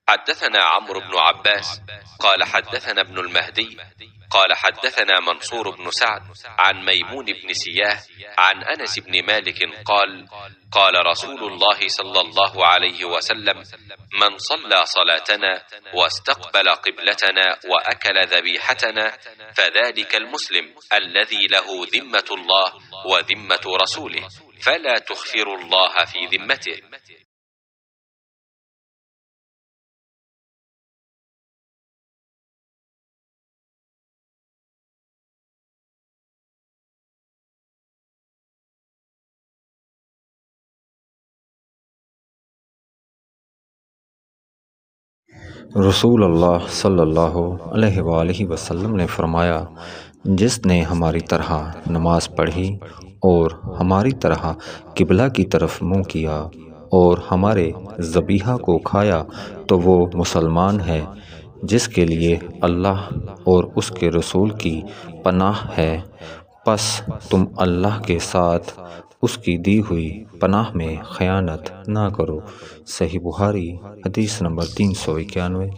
حدثنا عمرو بن عباس قال حدثنا ابن المهدي قال حدثنا منصور بن سعد عن ميمون بن سياه عن أنس بن مالك قال قال رسول الله صلى الله عليه وسلم: من صلى صلاتنا واستقبل قبلتنا وأكل ذبيحتنا فذلك المسلم الذي له ذمة الله وذمة رسوله، فلا تخفروا الله في ذمته. रसूल अल्लाह सल्लल्लाहु अलैहि वसल्लम ने फरमाया, जिसने हमारी तरह नमाज पढ़ी और हमारी तरह किबला की तरफ मुँह किया और हमारे ज़बीहा को खाया तो वो मुसलमान है जिसके लिए अल्लाह और उसके रसूल की पनाह है। बस तुम अल्लाह के साथ उसकी दी हुई पनाह में खयानत ना करो। सही बुखारी हदीस नंबर 391।